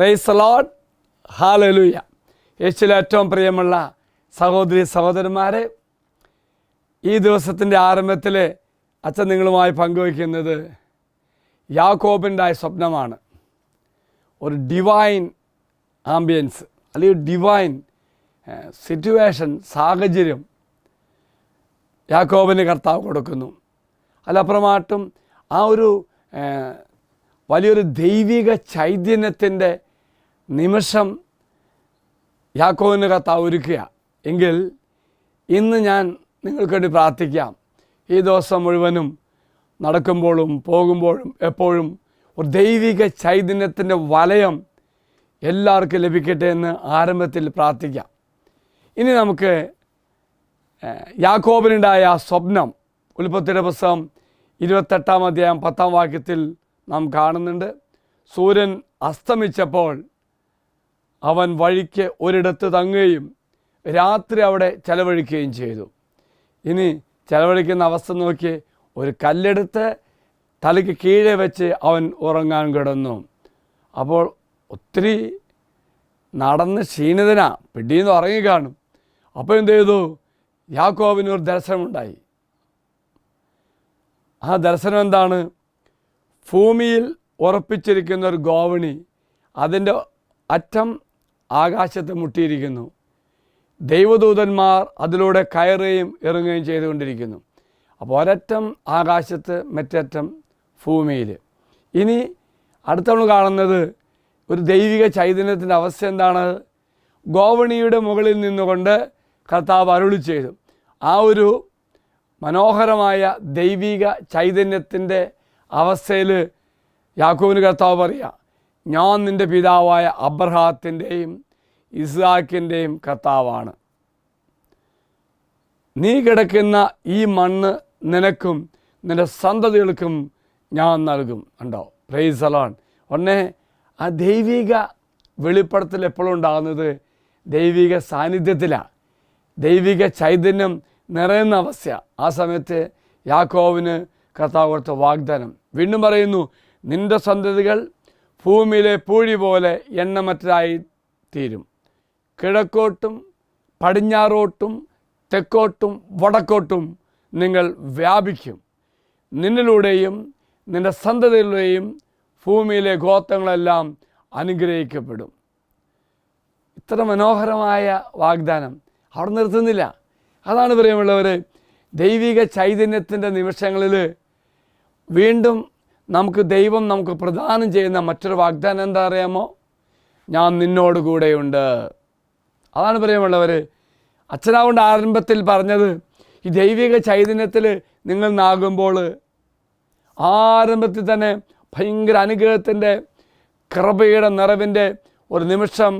Price the Lord, hallelujah. യേശുവിൽ ഏറ്റവും പ്രിയമുള്ള സഹോദരി സഹോദരന്മാരെ, ഈ ദിവസത്തിൻ്റെ ആരംഭത്തിൽ അച്ഛൻ നിങ്ങളുമായി പങ്കുവയ്ക്കുന്നത് യാക്കോബിൻ്റെ സ്വപ്നമാണ്. ഒരു ഡിവൈൻ ആംബിയൻസ് അല്ലെങ്കിൽ ഡിവൈൻ സിറ്റുവേഷൻ, സാഹചര്യം യാക്കോബിന് കർത്താവ് കൊടുക്കുന്നു. അതിലപ്പുറമായിട്ടും ആ ഒരു വലിയൊരു ദൈവിക ചൈതന്യത്തിൻ്റെ നിമിഷം യാക്കോബിന് കർത്താവ് ഒരുക്കുക. എങ്കിൽ ഇന്ന് ഞാൻ നിങ്ങൾക്ക് വേണ്ടി പ്രാർത്ഥിക്കാം. ഈ ദിവസം മുഴുവനും നടക്കുമ്പോഴും പോകുമ്പോഴും എപ്പോഴും ഒരു ദൈവിക ചൈതന്യത്തിൻ്റെ വലയം എല്ലാവർക്കും ലഭിക്കട്ടെ എന്ന് ആരംഭത്തിൽ പ്രാർത്ഥിക്കാം. ഇനി നമുക്ക് യാക്കോബിനുണ്ടായ സ്വപ്നം ഉൽപ്പത്തിയുടെ പുസ്തകം 28-ാം അധ്യായം 10-ാം വാക്യത്തിൽ നാം കാണുന്നുണ്ട്. സൂര്യൻ അസ്തമിച്ചപ്പോൾ അവൻ വഴിക്ക് ഒരിടത്ത് തങ്ങുകയും രാത്രി അവിടെ ചെലവഴിക്കുകയും ചെയ്തു. ഇനി ചെലവഴിക്കുന്ന അവസ്ഥ നോക്കി, ഒരു കല്ലെടുത്ത് തലയ്ക്ക് കീഴെ വെച്ച് അവൻ ഉറങ്ങാൻ കിടന്നു. അപ്പോൾ ഒത്തിരി നടന്ന് ക്ഷീണിതനാ, പിടിയിൽ നിന്ന് ഉറങ്ങി കാണും. അപ്പോൾ എന്ത് ചെയ്തു? യാക്കോബിന് ഒരു ദർശനമുണ്ടായി. ആ ദർശനം എന്താണ്? ഭൂമിയിൽ ഉറപ്പിച്ചിരിക്കുന്ന ഒരു ഗോവണി, അതിൻ്റെ അറ്റം ആകാശത്ത് മുട്ടിയിരിക്കുന്നു. ദൈവദൂതന്മാർ അതിലൂടെ കയറുകയും ഇറങ്ങുകയും ചെയ്തുകൊണ്ടിരിക്കുന്നു. അപ്പോൾ ഒരറ്റം ആകാശത്ത്, മറ്ററ്റം ഭൂമിയിൽ. ഇനി അടുത്ത നമ്മൾ കാണുന്നത് ഒരു ദൈവിക ചൈതന്യത്തിൻ്റെ അവസ്ഥ എന്താണ്? ഗോവണിയുടെ മുകളിൽ നിന്നുകൊണ്ട് കർത്താവ് അരുളി ചെയ്തു. ആ ഒരു മനോഹരമായ ദൈവിക ചൈതന്യത്തിൻ്റെ അവസ്ഥയിൽ യാക്കോബിന് കർത്താവ് പറയുക, ഞാൻ നിൻ്റെ പിതാവായ അബ്രഹാത്തിൻ്റെയും ഇസ്ഹാക്കിൻ്റെയും കർത്താവാണ്. നീ കിടക്കുന്ന ഈ മണ്ണ് നിനക്കും നിൻ്റെ സന്തതികൾക്കും ഞാൻ നൽകും. ഉണ്ടോ? Price the Lord. ഒന്നേ ആ ദൈവിക വെളിപ്പെടുത്തൽ എപ്പോഴും ഉണ്ടാകുന്നത് ദൈവിക സാന്നിധ്യത്തിലാണ്. ദൈവിക ചൈതന്യം നിറയുന്ന അവസ്ഥ. ആ സമയത്ത് യാക്കോബിന് കർത്താവ് കൊടുത്ത വാഗ്ദാനം വീണ്ടും പറയുന്നു, നിൻ്റെ സന്തതികൾ ഭൂമിയിലെ പൂഴി പോലെ എണ്ണമറ്റതായി തീരും. കിഴക്കോട്ടും പടിഞ്ഞാറോട്ടും തെക്കോട്ടും വടക്കോട്ടും നിങ്ങൾ വ്യാപിക്കും. നിന്നിലൂടെയും നിൻ്റെ സന്തതിയിലൂടെയും ഭൂമിയിലെ ഗോത്രങ്ങളെല്ലാം അനുഗ്രഹിക്കപ്പെടും. ഇത്ര മനോഹരമായ വാഗ്ദാനം അവിടെ നിർത്തുന്നില്ല. അതാണ് പ്രിയമുള്ളവർ, ദൈവിക ചൈതന്യത്തിൻ്റെ നിമിഷങ്ങളിൽ വീണ്ടും ദൈവം നമുക്ക് പ്രദാനം ചെയ്യുന്ന മറ്റൊരു വാഗ്ദാനം എന്താ അറിയാമോ? ഞാൻ നിന്നോട് കൂടെയുണ്ട്. അതാണ് പ്രിയമുള്ളവർ, അച്ഛനാവുകൊണ്ട് ആരംഭത്തിൽ പറഞ്ഞത്, ഈ ദൈവിക ചൈതന്യത്തിൽ നിങ്ങൾ നാകുമ്പോൾ ആരംഭത്തിൽ തന്നെ ഭയങ്കര അനുഗ്രഹത്തിൻ്റെ കൃപയുടെ നിറവിൻ്റെ ഒരു നിമിഷം.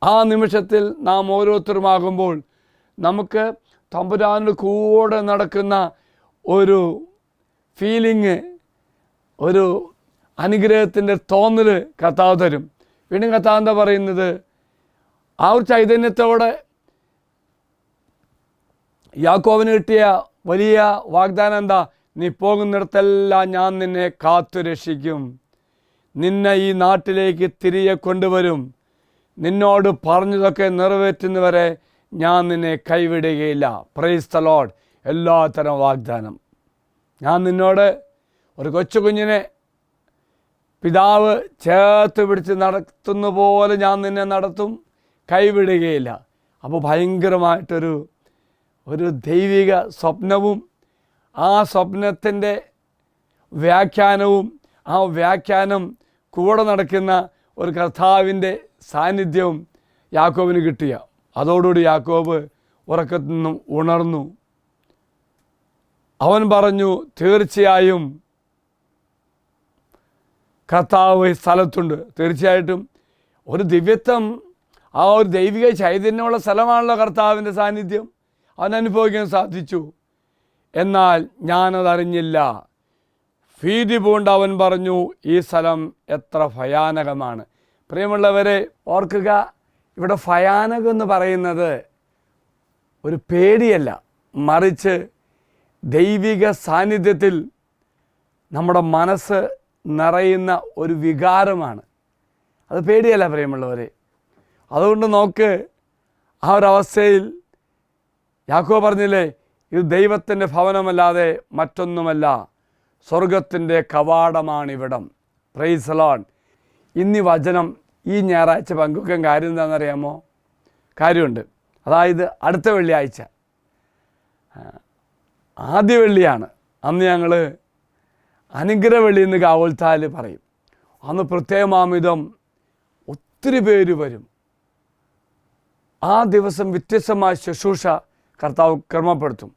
ആ നിമിഷത്തിൽ നാം ഓരോരുത്തരുമാകുമ്പോൾ നമുക്ക് തമ്പുരാനോട് കൂടെ നടക്കുന്ന ഒരു ഫീലിങ്, ഒരു അനുഗ്രഹത്തിൻ്റെ തോന്നൽ കർത്താവ് തരും. വീണ്ടും കർത്താവ് എന്താ പറയുന്നത്? ആ ഒരു ചൈതന്യത്തോടെ യാക്കോബിന് കിട്ടിയ വലിയ വാഗ്ദാനം എന്താ? നീ പോകുന്നിടത്തെല്ലാം ഞാൻ നിന്നെ കാത്തു രക്ഷിക്കും. നിന്നെ ഈ നാട്ടിലേക്ക് തിരികെ കൊണ്ടുവരും. നിന്നോട് പറഞ്ഞതൊക്കെ നിറവേറ്റുന്നവരെ ഞാൻ നിന്നെ കൈവിടുകയില്ല. Praise the Lord. എല്ലാത്തരം വാഗ്ദാനം. ഞാൻ നിന്നോട് ഒരു കൊച്ചുകുഞ്ഞിനെ പിതാവ് ചേർത്ത് പിടിച്ച് നടത്തുന്ന പോലെ ഞാൻ നിന്നെ നടത്തും, കൈവിടുകയില്ല. അപ്പോൾ ഭയങ്കരമായിട്ടൊരു ദൈവിക സ്വപ്നവും ആ സ്വപ്നത്തിൻ്റെ വ്യാഖ്യാനവും, ആ വ്യാഖ്യാനം കൂടെ നടക്കുന്ന ഒരു കർത്താവിൻ്റെ സാന്നിധ്യവും യാക്കോബിന് കിട്ടിയ. അതോടുകൂടി യാക്കോബ് ഉറക്കത്തിൽ നിന്നും ഉണർന്നു. അവൻ പറഞ്ഞു, തീർച്ചയായും കർത്താവ് സ്ഥലത്തുണ്ട്. തീർച്ചയായിട്ടും ഒരു ദിവ്യത്വം, ആ ഒരു ദൈവിക ചൈതന്യമുള്ള സ്ഥലമാണല്ലോ കർത്താവിൻ്റെ സാന്നിധ്യം. അവൻ അനുഭവിക്കാൻ സാധിച്ചു. എന്നാൽ ഞാനതറിഞ്ഞില്ല. ഭീതി പൂണ്ട് അവൻ പറഞ്ഞു, ഈ സ്ഥലം എത്ര ഭയാനകമാണ്. പ്രിയമുള്ളവരെ ഓർക്കുക, ഇവിടെ ഭയാനകം എന്ന് പറയുന്നത് ഒരു പേടിയല്ല, മറിച്ച് ദൈവിക സാന്നിധ്യത്തിൽ നമ്മുടെ മനസ്സ് നിറയുന്ന ഒരു വികാരമാണ്. അത് പേടിയല്ല പ്രിയമുള്ളവരെ. അതുകൊണ്ട് നോക്ക്, ആ ഒരവസ്ഥയിൽ യാക്കോബ് പറഞ്ഞില്ലേ, ഇത് ദൈവത്തിൻ്റെ ഭവനമല്ലാതെ മറ്റൊന്നുമല്ല, സ്വർഗത്തിൻ്റെ കവാടമാണിവിടം. Price the Lord. ഇന്ന് വചനം ഈ ഞായറാഴ്ച പങ്കുവെക്കാൻ കാര്യം എന്താണെന്നറിയാമോ? കാര്യമുണ്ട്. അതായത് അടുത്ത വെള്ളിയാഴ്ച ആദ്യ വെള്ളിയാണ്. അന്ന് ഞങ്ങൾ അനുഗ്രഹ വെള്ളി എന്ന് കാവൽത്താൽ പറയും. അന്ന് പ്രത്യേകമാമിതം ഒത്തിരി പേര് വരും. ആ ദിവസം വ്യത്യസ്തമായ ശുശ്രൂഷ കർത്താവ് ക്രമപ്പെടുത്തും.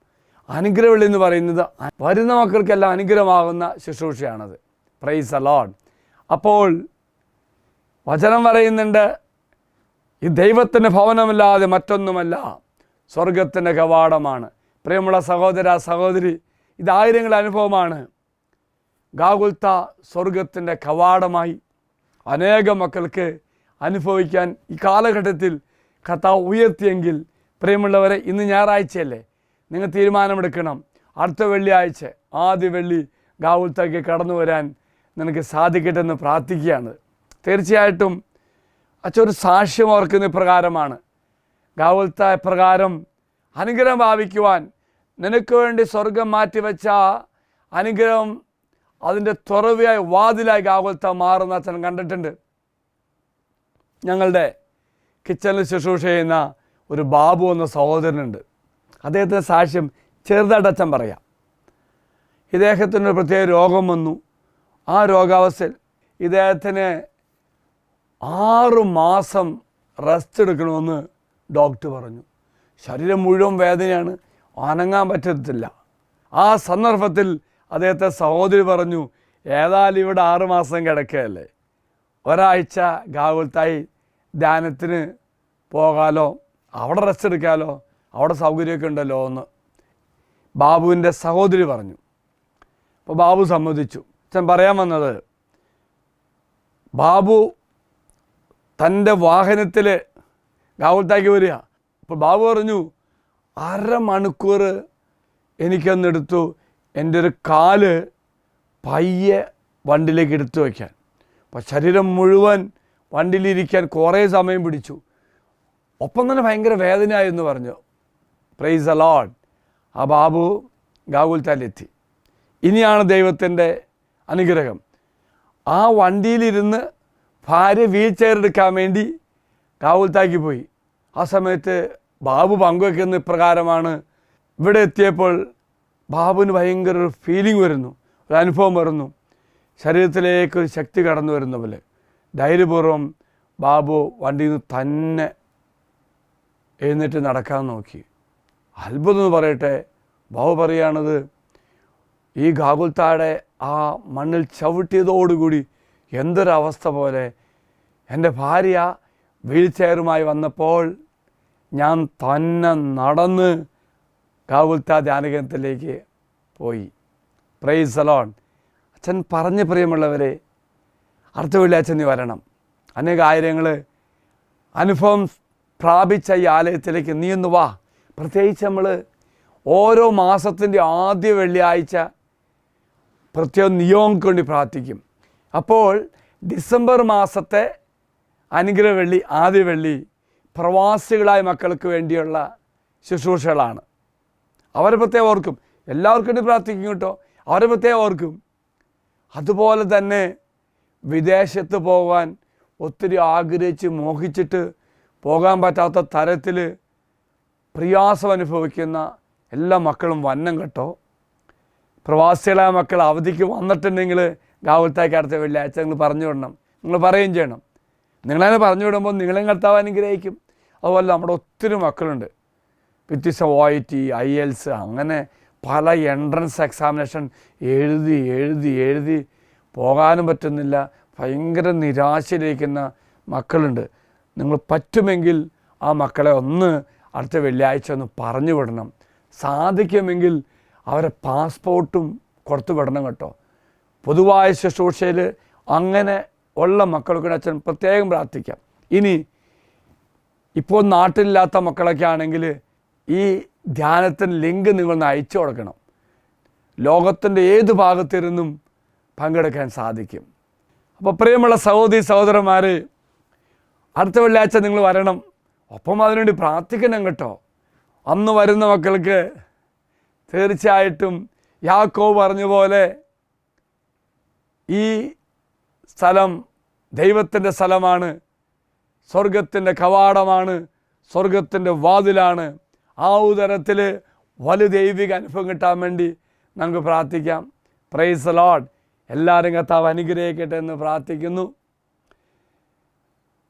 അനുഗ്രഹ വെള്ളി എന്ന് പറയുന്നത് വരുന്ന മക്കൾക്കെല്ലാം അനുഗ്രഹമാകുന്ന ശുശ്രൂഷയാണത്. Praise the Lord. അപ്പോൾ വചനം പറയുന്നുണ്ട്, ഈ ദൈവത്തിൻ്റെ ഭവനമല്ലാതെ മറ്റൊന്നുമല്ല, സ്വർഗത്തിൻ്റെ കവാടമാണ്. പ്രിയമുള്ള സഹോദര സഹോദരി, ഇതായിരങ്ങളുടെ അനുഭവമാണ്. ഗാഗുൽത്ത സ്വർഗത്തിൻ്റെ കവാടമായി അനേകം മക്കൾക്ക് അനുഭവിക്കാൻ ഈ കാലഘട്ടത്തിൽ കർത്താവ് ഉയർത്തിയെങ്കിൽ, പ്രിയമുള്ളവരെ, ഇന്ന് ഞായറാഴ്ചയല്ലേ, നിങ്ങൾ തീരുമാനമെടുക്കണം. അടുത്ത വെള്ളിയാഴ്ച ആദ്യ വെള്ളി ഗാഗുൽത്തയ്ക്ക് കടന്നു വരാൻ നിനക്ക് സാധിക്കട്ടെ എന്ന് പ്രാർത്ഥിക്കുകയാണ്. തീർച്ചയായിട്ടും ഒരു സാക്ഷ്യം ഓർക്കുന്ന പ്രകാരമാണ്. ഗാഗുൽത്ത പ്രകാരം അനുഗ്രഹം ഭാവിക്കുവാൻ നിനക്ക് വേണ്ടി സ്വർഗം മാറ്റിവെച്ച അനുഗ്രഹം അതിൻ്റെ തുറവിയായി വാതിലായി ഗാഗുൽത്ത മാറുന്ന അച്ഛൻ കണ്ടിട്ടുണ്ട്. ഞങ്ങളുടെ കിച്ചണിൽ ശുശ്രൂഷ ചെയ്യുന്ന ഒരു ബാബു എന്ന സഹോദരനുണ്ട്. അദ്ദേഹത്തിൻ്റെ സാക്ഷ്യം ചെറുതായിട്ട് അച്ഛൻ പറയാം. ഇദ്ദേഹത്തിനൊരു പ്രത്യേക രോഗം വന്നു. ആ രോഗാവസ്ഥയിൽ ഇദ്ദേഹത്തിന് 6 മാസം റെസ്റ്റ് എടുക്കണമെന്ന് ഡോക്ടർ പറഞ്ഞു. ശരീരം മുഴുവൻ വേദനയാണ്, അനങ്ങാൻ പറ്റത്തില്ല. ആ സന്ദർഭത്തിൽ അദ്ദേഹത്തെ സഹോദരി പറഞ്ഞു, ഏതായാലും ഇവിടെ 6 മാസം കിടക്കുകയല്ലേ, ഒരാഴ്ച ഗാഗുൽത്തായി ധ്യാനത്തിന് പോകാലോ, അവിടെ റെസ്റ്റ് എടുക്കാമല്ലോ, അവിടെ സൗകര്യമൊക്കെ ഉണ്ടല്ലോ എന്ന് ബാബുവിൻ്റെ സഹോദരി പറഞ്ഞു. അപ്പോൾ ബാബു സമ്മതിച്ചു. ഞാൻ പറയാൻ വന്നത്, ബാബു തൻ്റെ വാഹനത്തിൽ ഗാഗുൽത്തായ്ക്ക് വരിക. അപ്പോൾ ബാബു പറഞ്ഞു, 1/2 മണിക്കൂർ എനിക്കൊന്നെടുത്തു എൻ്റെ ഒരു കാല് പയ്യെ വണ്ടിയിലേക്ക് എടുത്തു വയ്ക്കാൻ. അപ്പോൾ ശരീരം മുഴുവൻ വണ്ടിയിലിരിക്കാൻ കുറേ സമയം പിടിച്ചു. ഒപ്പം തന്നെ ഭയങ്കര വേദനയായെന്ന് പറഞ്ഞു. Price the Lord. ആ ബാബു ഗാഗുൽത്തായിലെത്തി. ഇനിയാണ് ദൈവത്തിൻ്റെ അനുഗ്രഹം. ആ വണ്ടിയിലിരുന്ന് ഭാര്യ വീൽ ചെയർ എടുക്കാൻ വേണ്ടി ഗാഗുൽത്തായ്ക്ക് പോയി. ആ സമയത്ത് ബാബു പങ്കുവെക്കുന്ന ഇപ്രകാരമാണ്. ഇവിടെ എത്തിയപ്പോൾ ബാബുവിന് ഭയങ്കര ഒരു ഫീലിംഗ് വരുന്നു, ഒരു അനുഭവം വരുന്നു. ശരീരത്തിലേക്കൊരു ശക്തി കടന്നു വരുന്ന പോലെ. ധൈര്യപൂർവ്വം ബാബു വണ്ടിയിൽ നിന്ന് തന്നെ എഴുന്നേറ്റ് നടക്കാൻ നോക്കി. അത്ഭുതം എന്ന് പറയട്ടെ, ബാബു പറയുകയാണത്, ഈ ഗാഗുൽത്തായുടെ ആ മണ്ണിൽ ചവിട്ടിയതോടുകൂടി എന്തൊരവസ്ഥ പോലെ എൻ്റെ ഭാര്യ വീൽ ചെയറുമായി വന്നപ്പോൾ ഞാൻ തന്നെ നടന്ന് ഗാഗുൽത്ത ധ്യാനകേന്ദ്രത്തിലേക്ക് പോയി. Price the Lord. അച്ഛൻ പറഞ്ഞ് പ്രിയമുള്ളവരെ, അടുത്ത വെള്ളിയാഴ്ച നീ വരണം. അനേക ആയിരങ്ങൾ അനുഭവം പ്രാപിച്ച ഈ ആലയത്തിലേക്ക് നീ ഒന്ന് വാ. പ്രത്യേകിച്ച് നമ്മൾ ഓരോ മാസത്തിൻ്റെ ആദ്യ വെള്ളിയാഴ്ച പ്രത്യേക നിയോഗങ്ങൾക്ക് വേണ്ടി പ്രാർത്ഥിക്കും. അപ്പോൾ ഡിസംബർ മാസത്തെ അനുഗ്രഹ വെള്ളി, ആദ്യ വെള്ളി പ്രവാസികളായ മക്കൾക്ക് വേണ്ടിയുള്ള ശുശ്രൂഷകളാണ്. അവരെ പ്രത്യേകം ഓർക്കും. എല്ലാവർക്കും വേണ്ടി പ്രാർത്ഥിക്കും കേട്ടോ, അവരെ പ്രത്യേകം ഓർക്കും. അതുപോലെ തന്നെ വിദേശത്ത് പോകാൻ ഒത്തിരി ആഗ്രഹിച്ച് മോഹിച്ചിട്ട് പോകാൻ പറ്റാത്ത തരത്തിൽ പ്രയാസം അനുഭവിക്കുന്ന എല്ലാ മക്കളും വന്നം കേട്ടോ. പ്രവാസികളായ മക്കൾ അവധിക്ക് വന്നിട്ടുണ്ടെങ്കിൽ ഗാഗുൽത്തായ്ക്ക് അടുത്ത വെള്ളിയാഴ്ച നിങ്ങൾ പറഞ്ഞു വിടണം. നിങ്ങൾ പറയുകയും ചെയ്യണം. നിങ്ങളതിനെ പറഞ്ഞു വിടുമ്പോൾ നിങ്ങളെയും കർത്താവ് അനുഗ്രഹിക്കും. അതുപോലെ നമ്മുടെ ഒത്തിരി മക്കളുണ്ട്, വ്യത്യസ്ത OIT, IELTS, അങ്ങനെ പല എൻട്രൻസ് എക്സാമിനേഷൻ എഴുതി എഴുതി എഴുതി പോകാനും പറ്റുന്നില്ല. ഭയങ്കര നിരാശയിലിരിക്കുന്ന മക്കളുണ്ട്. നിങ്ങൾ പറ്റുമെങ്കിൽ ആ മക്കളെ ഒന്ന് അടുത്ത വെള്ളിയാഴ്ച ഒന്ന് പറഞ്ഞു വിടണം. സാധിക്കുമെങ്കിൽ അവരെ പാസ്പോർട്ടും കൊടുത്തു വിടണം കേട്ടോ. പൊതുവായ ശുശ്രൂഷയിൽ അങ്ങനെ ഉള്ള മക്കൾക്ക് അച്ഛൻ പ്രത്യേകം പ്രാർത്ഥിക്കാം. ഇനി ഇപ്പോൾ നാട്ടിലില്ലാത്ത മക്കളൊക്കെ ആണെങ്കിൽ ഈ ധ്യാനത്തിന് ലിങ്ക് നിങ്ങളൊന്ന് അയച്ചു കൊടുക്കണം. ലോകത്തിൻ്റെ ഏത് ഭാഗത്തിരുന്നും പങ്കെടുക്കാൻ സാധിക്കും. അപ്പോൾ പ്രിയമുള്ള സഹോദരി സഹോദരന്മാർ, അടുത്ത വെള്ളിയാഴ്ച നിങ്ങൾ വരണം, ഒപ്പം അതിനുവേണ്ടി പ്രാർത്ഥിക്കണം കേട്ടോ. അന്ന് വരുന്ന മക്കൾക്ക് തീർച്ചയായിട്ടും യാക്കോബ് പറഞ്ഞ പോലെ ഈ സ്ഥലം ദൈവത്തിൻ്റെ സ്ഥലമാണ്, സ്വർഗത്തിൻ്റെ കവാടമാണ്, സ്വർഗത്തിൻ്റെ വാതിലാണ്. ആ ഉദരത്തിൽ വലിയ ദൈവിക അനുഭവം കിട്ടാൻ വേണ്ടി നമുക്ക് പ്രാർത്ഥിക്കാം. Price the Lord. എല്ലാവരും കർത്താവ് അനുഗ്രഹിക്കട്ടെ എന്ന് പ്രാർത്ഥിക്കുന്നു.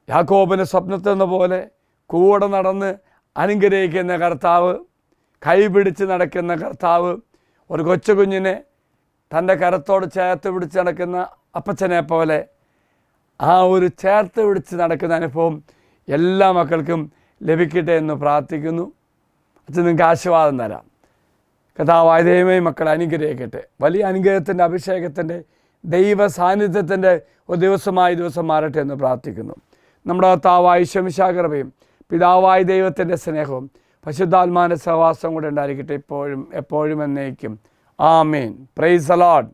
യാക്കോബിൻ്റെ സ്വപ്നത്തിൽ എന്ന പോലെ കൂടെ നടന്ന് അനുഗ്രഹിക്കുന്ന കർത്താവ്, കൈപിടിച്ച് നടക്കുന്ന കർത്താവ്, ഒരു കൊച്ചു കുഞ്ഞിനെ തൻ്റെ കരത്തോട് ചേർത്ത് പിടിച്ച് നടക്കുന്ന അപ്പച്ചനെ പോലെ ആ ഒരു ചേർത്ത് പിടിച്ച് നടക്കുന്ന അനുഭവം എല്ലാ മക്കൾക്കും ലഭിക്കട്ടെ എന്ന് പ്രാർത്ഥിക്കുന്നു. അച്ഛൻ നിങ്ങൾക്ക് ആശീർവാദം തരാം. കർത്താവായ ദൈവമേ മക്കളെ അനുഗ്രഹിക്കട്ടെ. വലിയ അനുഗ്രഹത്തിൻ്റെ, അഭിഷേകത്തിൻ്റെ, ദൈവ സാന്നിധ്യത്തിൻ്റെ ഒരു ദിവസം മാറട്ടെ എന്ന് പ്രാർത്ഥിക്കുന്നു. നമ്മുടെ കർത്താവായ ശംശാകൃപയും പിതാവായ ദൈവത്തിൻ്റെ സ്നേഹവും പരിശുദ്ധാത്മാവിൻ്റെ സഹവാസം കൂടെ ഉണ്ടായിരിക്കട്ടെ ഇപ്പോഴും എപ്പോഴും എന്നേക്കും. ആമേൻ. Praise the Lord.